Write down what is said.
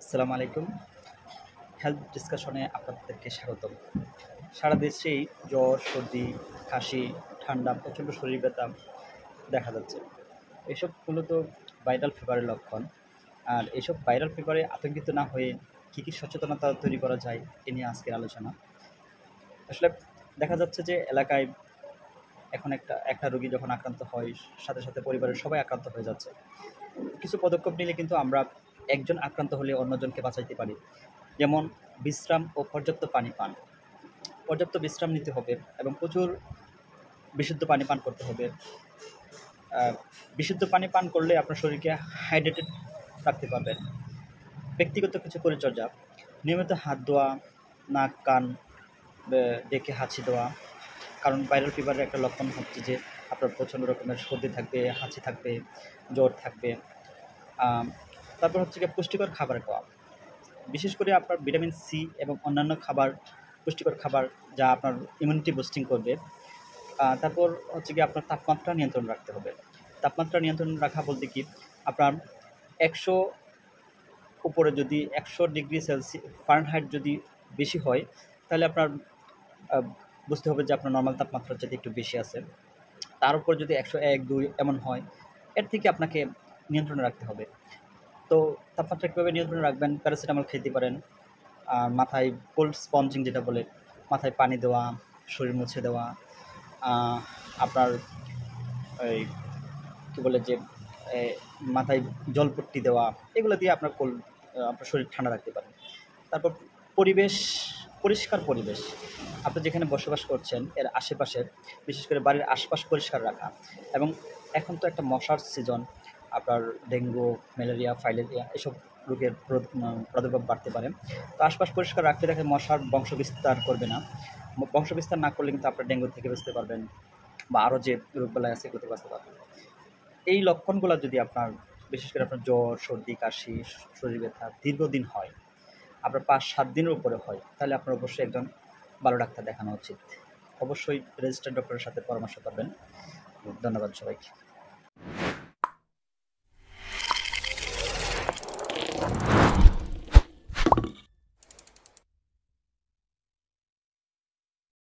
আসসালামু আলাইকুম। হেলথ ডিসকাশনে আপনাদেরকে স্বাগতম। সারা দেশেই জ্বর, সর্দি, কাশি, ঠান্ডা, প্রচণ্ড শরীর ব্যথা দেখা যাচ্ছে। এসব মূলত ভাইরাল ফিভারের লক্ষণ। আর এসব ভাইরাল ফিভারে আতঙ্কিত না হয়ে কী সচেতনতা তৈরি করা যায় এ নিয়ে আজকের আলোচনা। আসলে দেখা যাচ্ছে যে এলাকায় এখন একটা রোগী যখন আক্রান্ত হয়, সাথে সাথে পরিবারের সবাই আক্রান্ত হয়ে যাচ্ছে। কিছু পদক্ষেপ নিলে কিন্তু আমরা একজন আক্রান্ত হলে অন্যজনকে বাঁচাইতে পারি। যেমন বিশ্রাম ও পর্যাপ্ত পানি পান। পর্যাপ্ত বিশ্রাম নিতে হবে এবং প্রচুর বিশুদ্ধ পানি পান করতে হবে। বিশুদ্ধ পানি পান করলে আপনার শরীরকে হাইড্রেটেড রাখতে পারবেন। ব্যক্তিগত কিছু পরিচর্যা, নিয়মিত হাত ধোয়া, নাক কান ডেকে হাঁচি দেওয়া। কারণ ভাইরাল ফিভারের একটা লক্ষণ হচ্ছে যে আপনার প্রচণ্ড রকমের সর্দি থাকবে, হাঁচি থাকবে, জ্বর থাকবে। তারপর হচ্ছে গিয়ে পুষ্টিকর খাবার খাওয়া, বিশেষ করে আপনার ভিটামিন সি এবং অন্যান্য পুষ্টিকর খাবার যা আপনার ইমিউনিটি বুস্টিং করবে। তারপর হচ্ছে গিয়ে আপনার তাপমাত্রা নিয়ন্ত্রণ রাখতে হবে। তাপমাত্রা নিয়ন্ত্রণ রাখা বলতে কি, আপনার 100 উপরে যদি 100 ডিগ্রি ফারেনহাইট যদি বেশি হয়, তাহলে আপনার বুঝতে হবে যে আপনার নর্মাল তাপমাত্রার চাইতে একটু বেশি আছে। তার উপর যদি 101, 2 এমন হয়, এর থেকে আপনাকে নিয়ন্ত্রণে রাখতে হবে। তো তাপমাত্রা কীভাবে নিয়ন্ত্রণে রাখবেন? প্যারাসিটামল খেতে পারেন। আর মাথায় কোল্ড স্পঞ্জিং যেটা বলে, মাথায় পানি দেওয়া, শরীর মুছে দেওয়া, আপনার এই কী বলে যে মাথায় জলপট্টি দেওয়া, এগুলো দিয়ে আপনার আপনার শরীর ঠান্ডা রাখতে পারেন। তারপর পরিষ্কার পরিবেশ, আপনি যেখানে বসবাস করছেন এর আশেপাশে, বিশেষ করে বাড়ির আশপাশ পরিষ্কার রাখা। এবং এখন তো একটা মশার সিজন, আপনার ডেঙ্গু, ম্যালেরিয়া, ফাইলেরিয়া এসব রোগের প্রাদুর্ভাব বাড়তে পারে। তো আশপাশ পরিষ্কার রাখতে দেখে মশার বংশবিস্তার করবে না। বংশবিস্তার না করলে কিন্তু আপনার ডেঙ্গু থেকে বাঁচতে পারবেন, বা আরও যে রোগবালাই আছে এগুলো থেকে বাঁচতে পারবেন। এই লক্ষণগুলো যদি আপনার, বিশেষ করে আপনার জ্বর, সর্দি, কাশি, শরীর ব্যথা দীর্ঘদিন হয়, আপনার 5-7 দিনের উপরে হয়, তাহলে আপনার অবশ্যই একজন ভালো ডাক্তার দেখানো উচিত। অবশ্যই রেজিস্টার্ড ডক্টরের সাথে পরামর্শ করবেন। ধন্যবাদ সবাইকে।